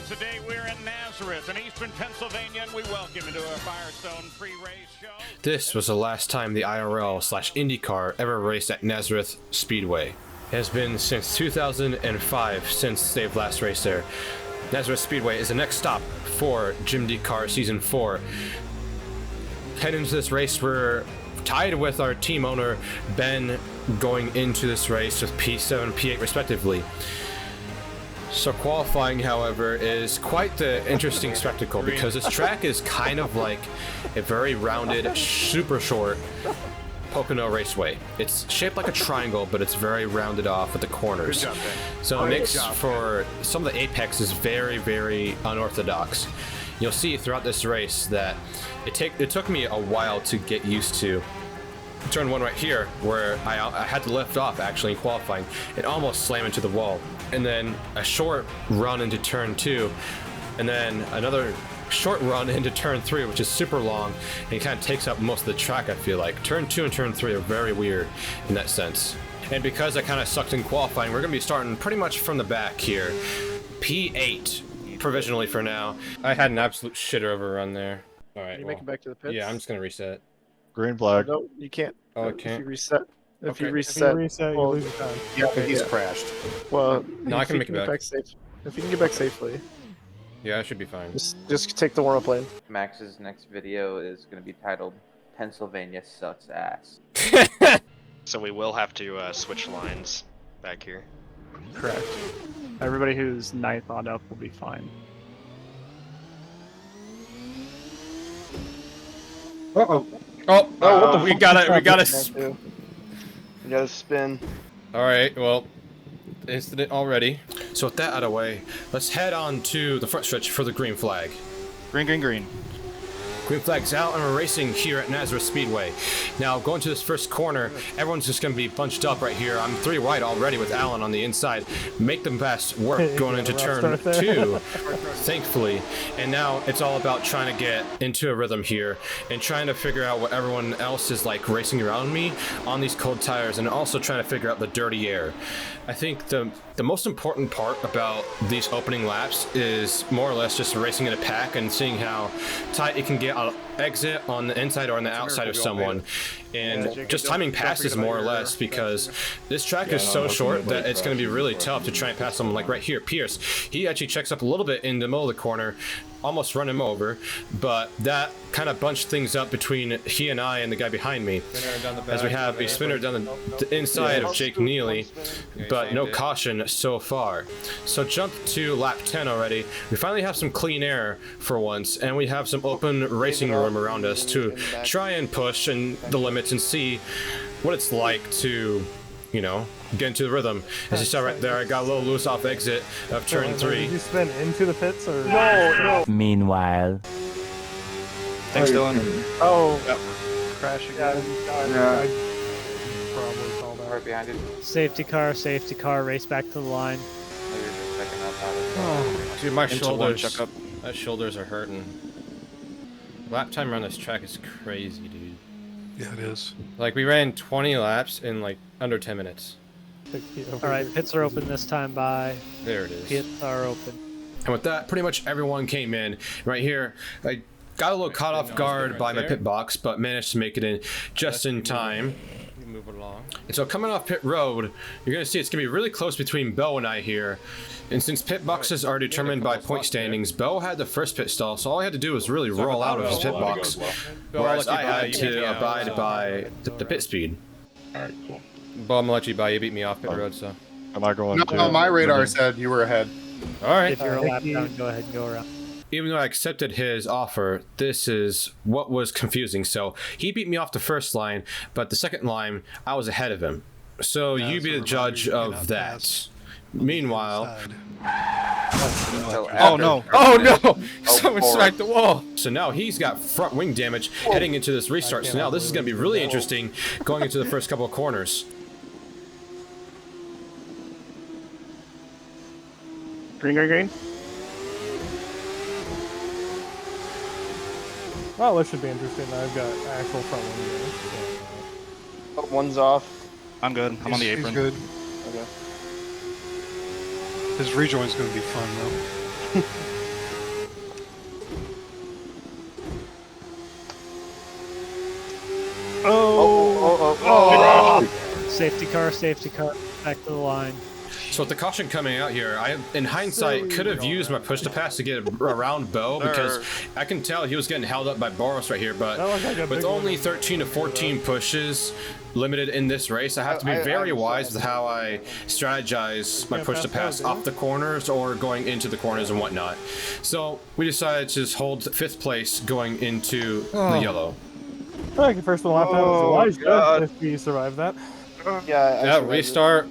Today we're in Nazareth in eastern Pennsylvania, and we welcome you to our Firestone free race show. This was the last time the IRL/Indycar ever raced at Nazareth Speedway. It has been since 2005 since they've last raced there. Nazareth Speedway is the next stop for Jimdycar Season 4. Heading into this race, we're tied with our team owner, Ben, going into this race with P7, P8 respectively. So qualifying, however, is quite the interesting spectacle because this track is kind of like a very rounded, super short Pocono Raceway. It's shaped like a triangle, but it's very rounded off at the corners. Good job, Ben. So it makes for some of the apex is very, very unorthodox. You'll see throughout this race that it took me a while to get used to. Turn one right here, where I had to lift off actually in qualifying and almost slam into the wall. And then a short run into turn 2, and then another short run into turn 3, which is super long, and it kind of takes up most of the track, I feel like. Turn 2 and turn 3 are very weird in that sense. And because I kind of sucked in qualifying, we're going to be starting pretty much from the back here. P8, provisionally for now. I had an absolute shitter of a run there. All right, Can you make it back to the pits? yeah, I'm just going to reset. Green flag. No, you can't. Oh, I If can't? you reset. If Okay. you reset, you lose your time. Yeah, Okay, he's yeah. crashed. well, No, I if can you make it get back. safe. If you can get back safely, Yeah, I should be fine. just take the warm-up lane. Max's next video is going to be titled Pennsylvania Sucks Ass. So we will have to switch lines back here. Correct. Everybody who's 9th on up will be fine. Uh-oh. Oh, we got it. We got it. You gotta spin. All right, well, incident already. So with that out of the way, let's head on to the front stretch for the green flag. Green, green, green. Green flag's out and we're racing here at Nazareth Speedway. Now going to this first corner, everyone's just going to be bunched up right here. I'm 3 wide already with Alan on the inside. Make them best work going into turn 2, thankfully. And now it's all about trying to get into a rhythm here and trying to figure out what everyone else is like racing around me on these cold tires, and also trying to figure out the dirty air. I think the most important part about these opening laps is more or less just racing in a pack and seeing how tight it can get on exit on the inside or on the outside of someone, and just timing passes more or less, because this track is so short that it's going to be really tough to try and pass someone like right here. Pierce, he actually checks up a little bit in the middle of the corner, almost run him over, but that kind of bunched things up between he and I and the guy behind me, as we have a spinner down the inside of Jake Neely, but no caution so far. So jump to lap 10 already. We finally have some clean air for once, and we have some open racing room around us to try and push and the limits and see what it's like to, you know, get into the rhythm. As you saw right there, I got a little loose off exit of turn 3. Did you spin into the pits or? No. Meanwhile. Thanks, Dylan. Oh. Crash again. Yeah. Probably call that. Right behind you. Safety car, race back to the line. Oh, you're just checking out how to Dude, my Into one shoulders, checkup. my shoulders are hurting. Lap time around this track is crazy, dude. Yeah, it is. Like, we ran 20 laps in like under 10 minutes. Alright, pits are open this time by. There it is. Pits are open. And with that, pretty much everyone came in. Right here, I got a little caught off guard by my pit box, but managed to make it in just in time. Move it along. And so coming off pit road, you're going to see it's going to be really close between Bo and I here. And since pit boxes are determined by point standings, Bo had the first pit stall, so all I had to do was really roll out of his pit box. Whereas I had to abide by the pit speed. Alright, cool. Bo, I'm going to let you by. You beat me off pit road, so. Am I going to? No, my radar said you were ahead. Alright. If you're a lap down, go ahead and go around. Even though I accepted his offer, this is what was confusing. So he beat me off the first line, but the second line, I was ahead of him. So you be the judge of that. Meanwhile... Oh no! Oh no! Someone smacked the wall! So now he's got front wing damage heading into this restart. So now this is going to be really interesting going into the first couple of corners. Green, green, green. Well, this should be interesting. I've got actual front wing here. One's off. I'm good. I'm on the apron. He's good. Okay. His rejoin's gonna be fun though. Safety car, back to the line. So with the caution coming out here, I, in hindsight, could have used my push to pass to get around Bo because I can tell he was getting held up by Boros right here. But with only 13 to 14 pushes limited in this race, I have to be very wise with how I strategize my push to pass off the corners or going into the corners and whatnot. So we decided to just hold 5th place going into the yellow. I think the first one left out was Elijah if we survive that. Yeah, restart.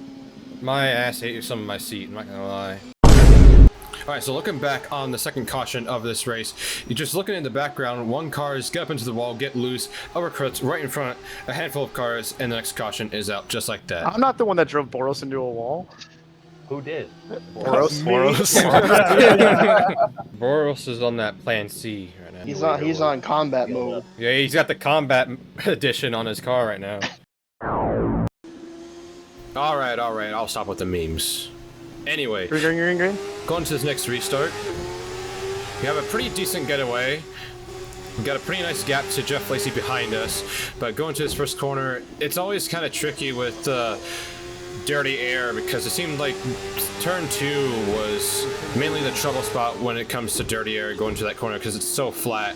My ass ate some of my seat, I'm not gonna lie. Alright, so looking back on the second caution of this race, you're just looking in the background, one car is get up into the wall, get loose, uppercuts right in front, a handful of cars, and the next caution is out just like that. I'm not the one that drove Boros into a wall. Who did? Boros. Boros is on that plan C right now. He's on combat mode. Yeah, he's got the combat edition on his car right now. Alright, I'll stop with the memes. Anyway, Green. going to this next restart. We have a pretty decent getaway. We got a pretty nice gap to Jeff Lacey behind us, but going to this first corner, it's always kind of tricky with dirty air because it seemed like turn 2 was mainly the trouble spot when it comes to dirty air going to that corner because it's so flat.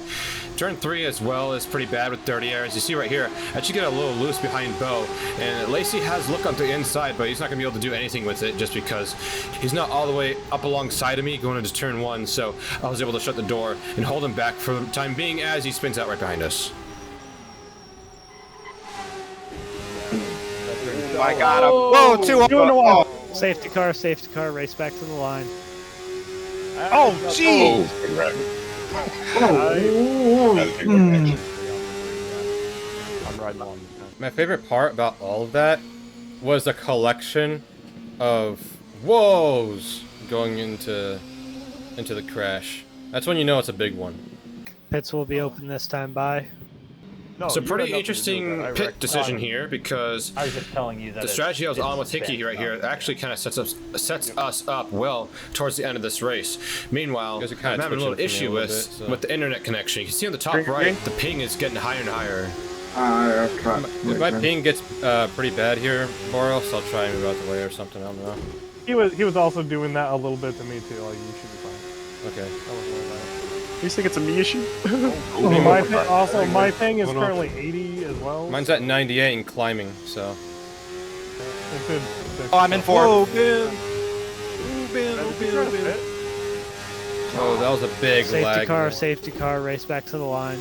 Turn 3 as well is pretty bad with dirty air. As you see right here, I actually get a little loose behind Bo, and Lacey has look on the inside, but he's not going to be able to do anything with it just because he's not all the way up alongside of me going into turn 1, so I was able to shut the door and hold him back for the time being as he spins out right behind us. I got him. Whoa, 2 in a wall. Safety car, race back to the line. Oh, jeez. I'm riding on. My favorite part about all of that was the collection of whoas going into the crash. That's when you know it's a big one. Pits will be open this time by. So pretty interesting pit decision here because I was just telling you that the strategy I was on with Hickey right here actually kind of sets us up well towards the end of this race. Meanwhile, I'm having a little issue with the internet connection. You can see on the top right, the ping is getting higher and higher. If my ping gets pretty bad here, Boros, I'll try and move out the way or something. I don't know. He was also doing that a little bit to me too. Like, you should be fine. Okay. I was worried about it. You think it's a me issue? My ping is currently 80 as well. Mine's at 98 and climbing, so. Oh, I'm in 4. Oh, that was a big lag. Safety car, race back to the line.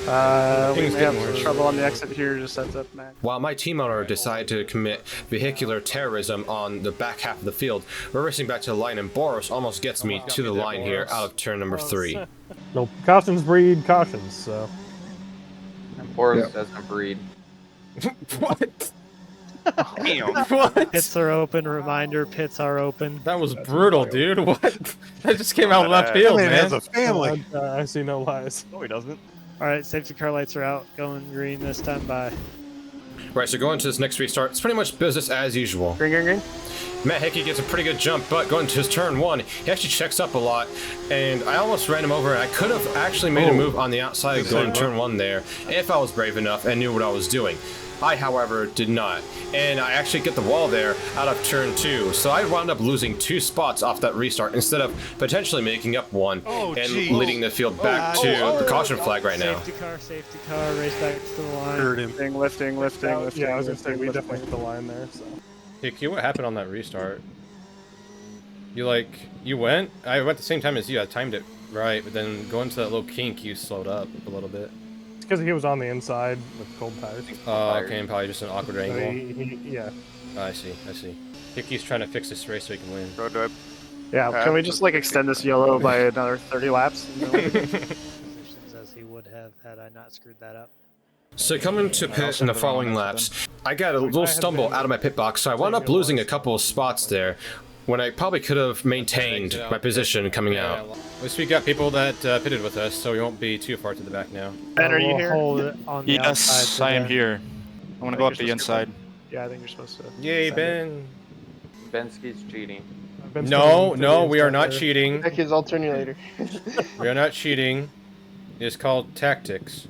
We may have trouble on the exit here, just heads up, Mac. While my team owner decided to commit vehicular terrorism on the back half of the field, we're racing back to the line and Boros almost gets me to the line here out of turn number 3. No, cautions breed cautions, so. Boros doesn't breed. What? Damn. What? Pits are open, reminder, pits are open. That was brutal, dude. What? That just came out of left field, man. has a family. I see no lies. No, he doesn't. Alright, safety car lights are out, going green this time by. Right, so going to this next restart, it's pretty much business as usual. Green. Matt Hickey gets a pretty good jump, but going to his turn 1, he actually checks up a lot, and I almost ran him over, and I could have actually made a move on the outside going turn 1 there, if I was brave enough and knew what I was doing. I, however, did not, and I actually get the wall there out of turn 2, so I wound up losing 2 spots off that restart instead of potentially making up 1 and leading the field back to the caution flag right now. Safety car, race back to the line. Lifting. Yeah, I was gonna say we definitely hit the line there. So. Hickey, what happened on that restart? You went? I went the same time as you, I timed it right, but then going to that little kink, you slowed up a little bit. Because he was on the inside with cold tires. Okay, and probably just an awkward angle. Yeah. I see. Hickey's trying to fix this race so he can win. Road whip. Yeah, can we just extend this yellow by another 30 laps? As he would have had I not screwed that up. So coming to pit in the following laps, I got a little stumble out of my pit box, so I wound up losing a couple of spots there when I probably could have maintained my position coming out. At least we got people that pitted with us, so we won't be too far to the back now. Ben, are you here? Hold it on the Yes, I am here. I want to go up the inside. Yeah, I think you're supposed to. Yay, Ben. Bensky's cheating. No, we are not cheating. Check his alternator. We are not cheating. is called tactics.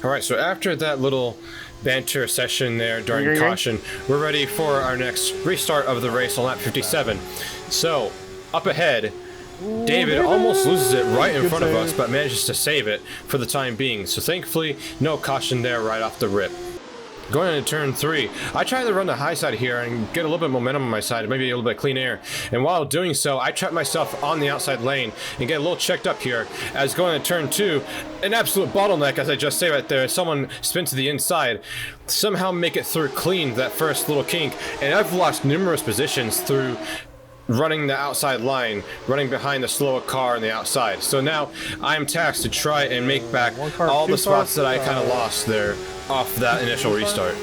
Alright, so after that little banter session there during caution, we're ready for our next restart of the race on lap 57. So, up ahead, David almost loses it right in front of us, but manages to save it for the time being. So thankfully, no caution there right off the rip. Going into turn 3, I try to run the high side here and get a little bit of momentum on my side, maybe a little bit of clean air. And while doing so, I trap myself on the outside lane and get a little checked up here. As going into turn 2, an absolute bottleneck, as I just say right there. Someone spin to the inside, somehow make it through clean that first little kink, and I've lost numerous positions through running the outside line, running behind the slower car on the outside. So now I'm tasked to try and make back all the spots that I kind of lost there off that initial restart.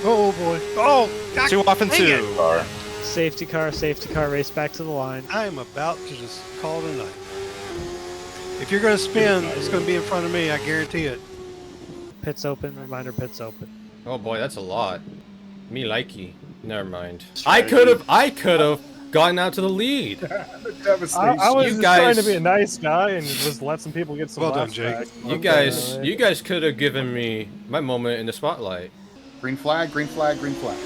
Oh boy. Oh! 2 off and 2. Safety car, race back to the line. I'm about to just call it a night. If you're going to spin, it's going to be in front of me, I guarantee it. Pits open, reminder pits open. Oh boy, that's a lot. Me likey. Never mind. I could have gotten out to the lead. I was just trying to be a nice guy and just let some people get some Well done, laps Jake. back. You guys could have given me my moment in the spotlight. Green flag, green flag, green flag.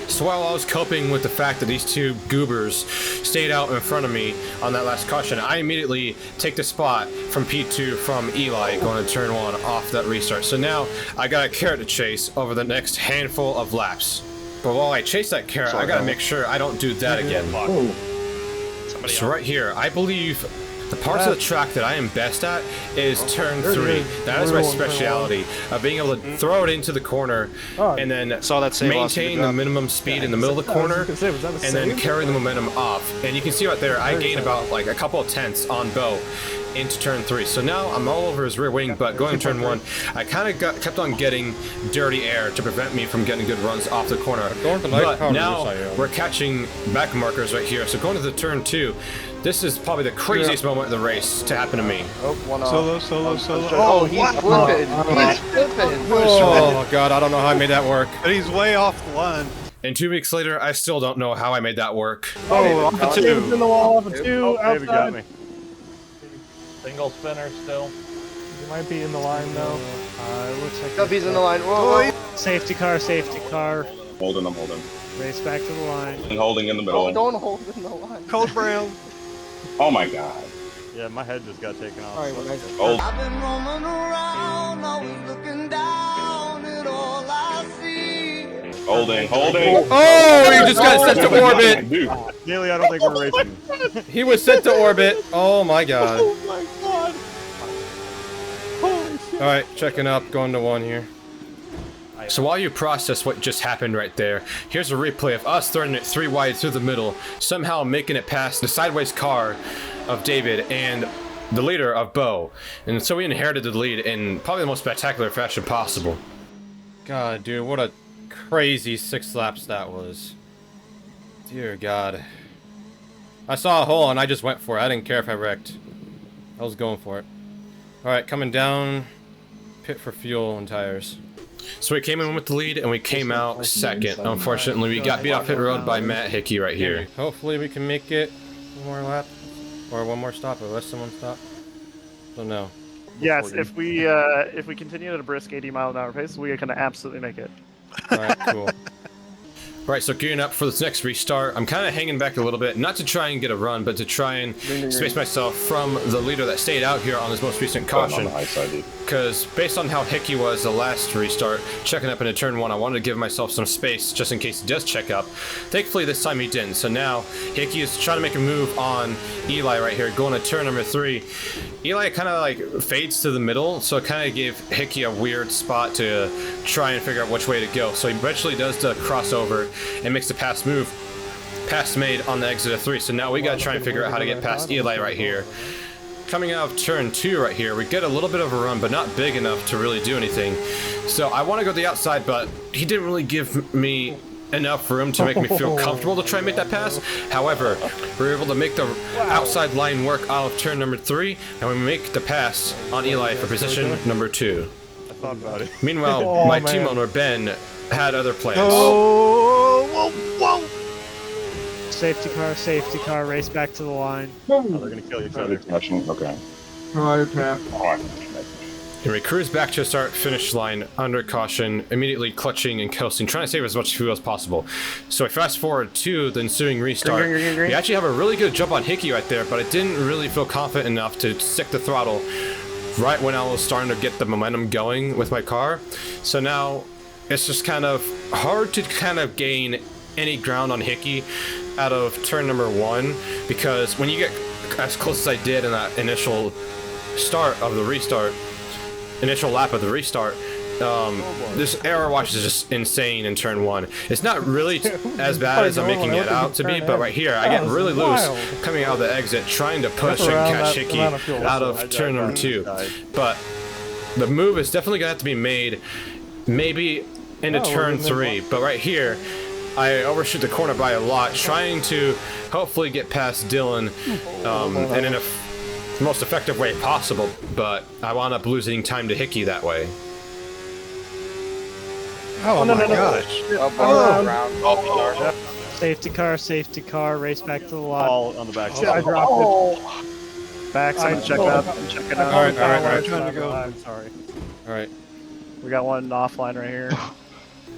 So while I was coping with the fact that these two goobers stayed out in front of me on that last caution, I immediately take the spot from P2 from Eli going to turn 1 off that restart. So now I got a carrot to chase over the next handful of laps. But while I chase that carrot, I gotta make sure I don't do that again. So right here, I believe the parts of the track that I am best at is turn 3. That is my speciality, of being able to throw it into the corner and then maintain the minimum speed in the middle of the corner and then carry the momentum off. And you can see right there, I gained about like a couple of tenths on Bo into turn 3. So now I'm all over his rear wing, but going to turn 1, I kind of kept on getting dirty air to prevent me from getting good runs off the corner. But now we're catching back markers right here. So going to the turn 2, this is probably the craziest moment of the race to happen to me. Solo. Oh, he's flipping. He's flipping. Oh god, I don't know how I made that work. But he's way off the line. And 2 weeks later, I still don't know how I made that work. Oh, off the 2. In the wall, off the 2, outside. David got me. Single spinner still. He might be in the line though. It looks like Nope, he's in the line. Whoa. Safety car. I'm holding. Race back to the line. And holding in the middle. Don't hold in the line. Cold Brown. Oh my god. Yeah, my head just got taken off. Alright, well, guys. Hold. I've been roaming around, always looking down at all I see. Holding. Oh, he just got sent to orbit! Dude. Nearly, I don't think we're racing. He was sent to orbit. Oh my god. Oh my god. Holy shit. Alright, checking up, going to 1 here. So while you process what just happened right there, here's a replay of us throwing it 3 wide through the middle, somehow making it past the sideways car of David and the leader of Bo. And so we inherited the lead in probably the most spectacular fashion possible. God, dude, what a crazy 6 laps that was. Dear God. I saw a hole and I just went for it. I didn't care if I wrecked. I was going for it. Alright, coming down. Pit for fuel and tires. So we came in with the lead and we came out second. Unfortunately, we got beat off pit road by Matt Hickey right here. Hopefully we can make it 1 more lap. Or 1 more stop, or less than 1 stop. Don't know. Yes, if we continue at a brisk 80-mile-an-hour pace, we can absolutely make it. Alright, cool. Alright, so gearing up for this next restart. I'm kind of hanging back a little bit, not to try and get a run, but to try and space myself from the leader that stayed out here on his most recent caution. Because based on how Hickey was the last restart, checking up into turn 1, I wanted to give myself some space just in case he does check up. Thankfully, this time he didn't. So now, Hickey is trying to make a move on Eli right here, going to turn number 3. Eli kind of like fades to the middle, so it kind of gave Hickey a weird spot to try and figure out which way to go. So he eventually does the crossover and makes the pass made on the exit of 3. So now we gotta try and figure out how to get past Eli right here. Coming out of turn 2 right here, we get a little bit of a run, but not big enough to really do anything. So I want to go to the outside, but he didn't really give me enough room to make me feel comfortable to try and make that pass. However, we were able to make the outside line work out of turn number 3, and we make the pass on Eli for position number 2. I thought about it. Meanwhile, my team owner, Ben, had other plans. Whoa! Safety car, race back to the line. Oh, they're gonna kill each other. Okay. And we cruise back to start finish line under caution, immediately clutching and coasting, trying to save as much fuel as possible. So I fast forward to the ensuing restart. Green. We actually have a really good jump on Hickey right there, but I didn't really feel confident enough to stick the throttle right when I was starting to get the momentum going with my car. So now it's just kind of hard to kind of gain any ground on Hickey out of turn number 1, because when you get as close as I did in that initial initial lap of the restart, this error watch is just insane in turn 1. It's not really as bad as I'm making it out to be, but right here I get really loose coming out of the exit, trying to push and catch Hickey out of turn number 2. But the move is definitely gonna have to be made maybe into turn 3. But right here, I overshoot the corner by a lot, trying to hopefully get past Dylan, and in a most effective way possible, but I wound up losing time to Hickey that way. Oh my gosh. Safety car, race back to the lot. All on the back. I dropped it. Back, someone check up. Check it out. All right. I'm trying to go. I'm sorry. Alright. We got one offline right here.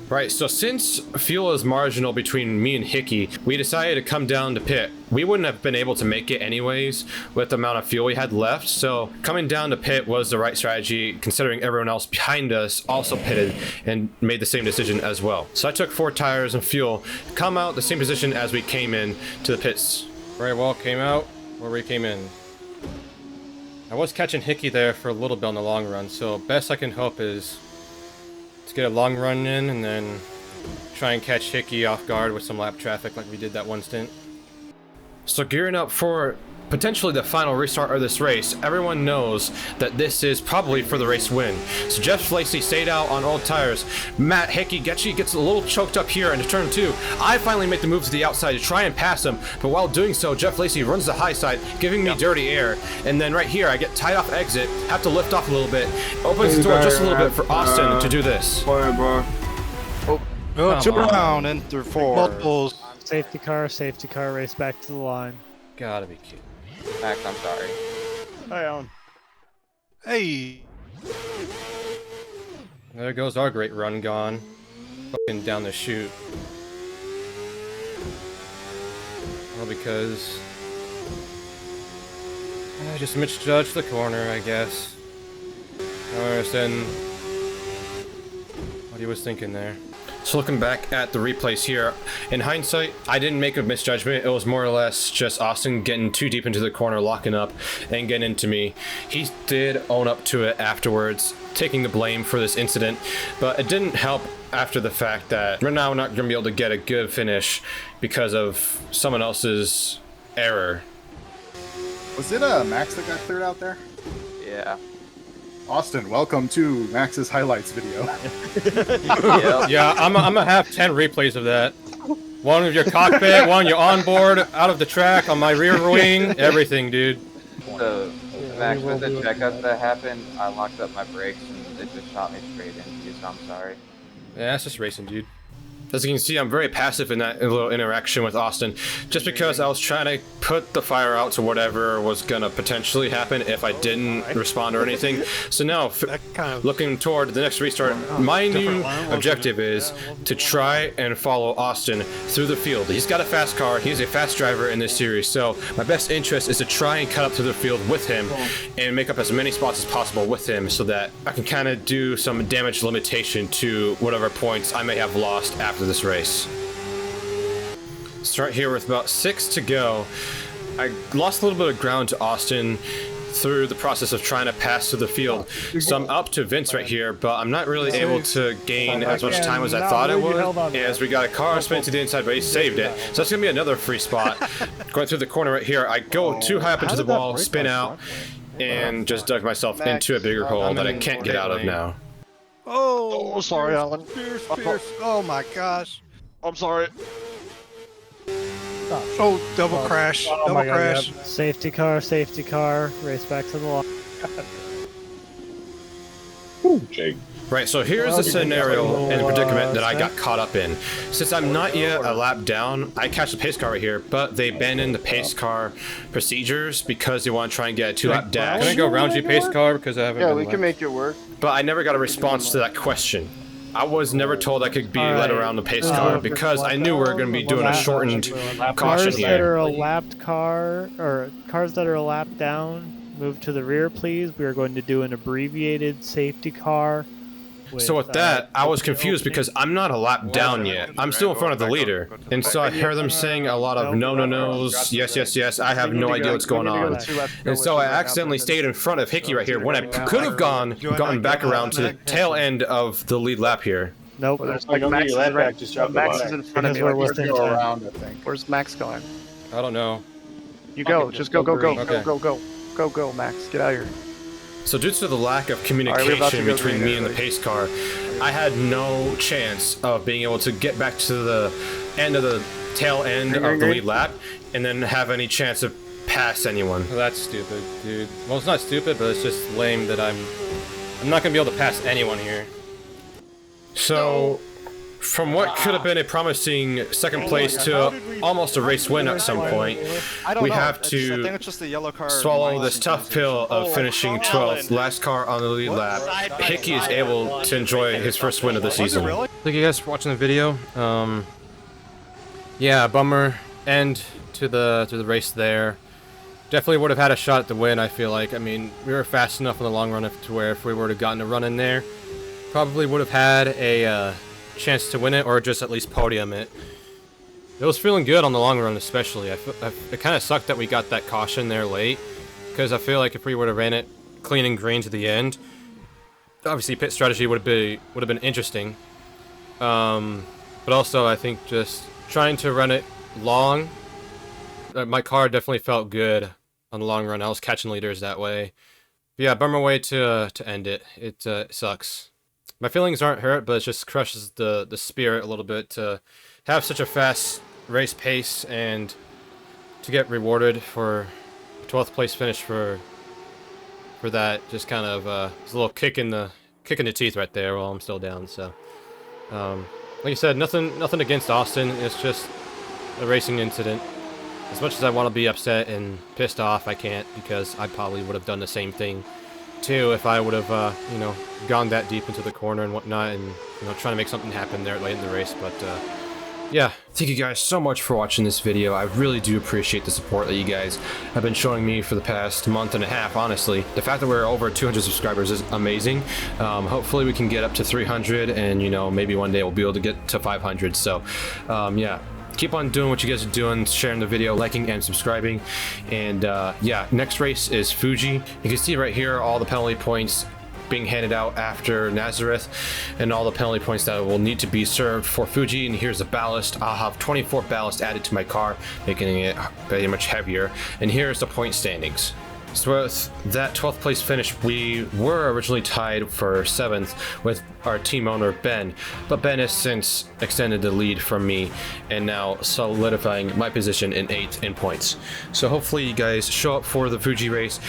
Right, so since fuel is marginal between me and Hickey, we decided to come down to pit. We wouldn't have been able to make it anyways with the amount of fuel we had left, so coming down to pit was the right strategy, considering everyone else behind us also pitted and made the same decision as well. So I took 4 tires and fuel, come out the same position as we came in to the pits. Very well, came out where we came in. I was catching Hickey there for a little bit on the long run, so best I can hope is to get a long run in and then try and catch Hickey off guard with some lap traffic like we did that one stint. So gearing up for potentially the final restart of this race, everyone knows that this is probably for the race win. So Jeff Lacey stayed out on old tires. Matt Hickey gets a little choked up here into turn 2. I finally make the move to the outside to try and pass him, but while doing so, Jeff Lacey runs the high side, giving me dirty air. And then right here, I get tied off exit, have to lift off a little bit, opens the door just a little bit for Austin to do this. Oh, 2 down and through 4. Multiples. Safety car, race back to the line. Gotta be kidding. Max, I'm sorry. Hi, Alan. Hey. There goes our great run gone. Fucking down the chute. Well, because I just misjudged the corner, I guess. I don't understand what he was thinking there. So looking back at the replays here, in hindsight, I didn't make a misjudgment. It was more or less just Austin getting too deep into the corner, locking up, and getting into me. He did own up to it afterwards, taking the blame for this incident, but it didn't help after the fact that right now we're not going to be able to get a good finish because of someone else's error. Was it Max that got cleared out there? Yeah. Austin, welcome to Max's highlights video. Yeah, I'm gonna have 10 replays of that. One of your cockpit, one your onboard, out of the track, on my rear wing, everything, dude. So, Max, with the checkup that happened, I locked up my brakes and it just shot me straight into you, so I'm sorry. Yeah, that's just racing, dude. As you can see, I'm very passive in that little interaction with Austin, just because I was trying to put the fire out to whatever was gonna potentially happen if I didn't respond or anything. So now, looking toward the next restart, my new objective is to try and follow Austin through the field. He's got a fast car, he's a fast driver in this series, so my best interest is to try and cut up through the field with him and make up as many spots as possible with him so that I can kind of do some damage limitation to whatever points I may have lost after this race. Start here with about 6 to go. I lost a little bit of ground to Austin through the process of trying to pass through the field. So I'm up to Vince right here, but I'm not really able to gain as much time as I thought I would, as we got a car spin to the inside, but he saved it. So that's gonna be another free spot. Going through the corner right here, I go too high up into the wall, spin out, and just dug myself into a bigger hole that I can't get out of now. Oh, sorry, Alan. Pierce. Oh my gosh. I'm sorry. Oh, double crash. Double crash. God, safety car, race back to the lot. Jake. Right, so here's the scenario and the predicament that I got caught up in. Since I'm not yet a lap down, I catch the pace car right here, but they abandoned the pace car procedures because they want to try and get a 2-lap dash. Can I go round you pace car because I haven't? Yeah, we can make it work. But I never got a response to that question. I was never told I could be led around the pace car because I knew we were going to be doing a shortened caution here. Cars that are a lapped car, or cars that are a lap down, move to the rear, please. We are going to do an abbreviated safety car. So with that, I was confused because I'm not a lap down yet. I'm still in front of the leader. And so I hear them saying a lot of no, no, no's, yes, yes, yes. I have no idea what's going on. And so I accidentally stayed in front of Hickey right here when I could have gone back around to the tail end of the lead lap here. Nope. Well, like Max is in front of me. Where's Max going? I don't know. You go. Just go, go, Max. Get out of here. So due to the lack of communication between me and the pace car, I had no chance of being able to get back to the end of the tail end of the lead lap and then have any chance of pass anyone. Well, that's stupid, dude. Well, it's not stupid, but it's just lame that I'm not gonna be able to pass anyone here. So, from what could have been a promising second place to almost a race win at some point, we have to swallow this tough pill of finishing 12th, last car on the lead lap. Hickey is able to enjoy his first win of the season. Thank you guys for watching the video. Yeah, bummer end to the race there. Definitely would have had a shot at the win, I feel like. I mean, we were fast enough in the long run to where if we would have gotten a run in there, probably would have had a chance to win it, or just at least podium it. It was feeling good on the long run, especially. It kind of sucked that we got that caution there late, because I feel like if we would have ran it clean and green to the end, obviously pit strategy would have been interesting. But also I think just trying to run it long, my car definitely felt good on the long run. I was catching leaders that way. But yeah, bummer way to end it. It sucks. My feelings aren't hurt, but it just crushes the spirit a little bit to have such a fast race pace and to get rewarded for 12th place finish for that. Just kind of it's a little kick in the teeth right there while I'm still down. So like I said, nothing against Austin. It's just a racing incident. As much as I want to be upset and pissed off, I can't, because I probably would have done the same thing too if I would have you know, gone that deep into the corner and whatnot, and you know, trying to make something happen there late in the race. But yeah, thank you guys so much for watching this video. I really do appreciate the support that you guys have been showing me for the past month and a half. Honestly, the fact that we're over 200 subscribers is amazing. Hopefully we can get up to 300, and you know, maybe one day we'll be able to get to 500. So yeah, keep on doing what you guys are doing, sharing the video, liking and subscribing. And yeah, next race is Fuji. You can see right here all the penalty points being handed out after Nazareth, and all the penalty points that will need to be served for Fuji. And here's the ballast. I'll have 24 ballast added to my car, making it very much heavier. And here's the point standings. So with that 12th place finish, we were originally tied for 7th with our team owner Ben, but Ben has since extended the lead from me and now solidifying my position in 8th in points. So hopefully you guys show up for the Fuji race.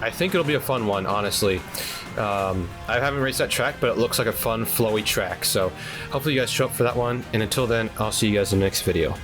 I think it'll be a fun one, honestly. I haven't raced that track, but it looks like a fun, flowy track. So hopefully you guys show up for that one, and until then, I'll see you guys in the next video.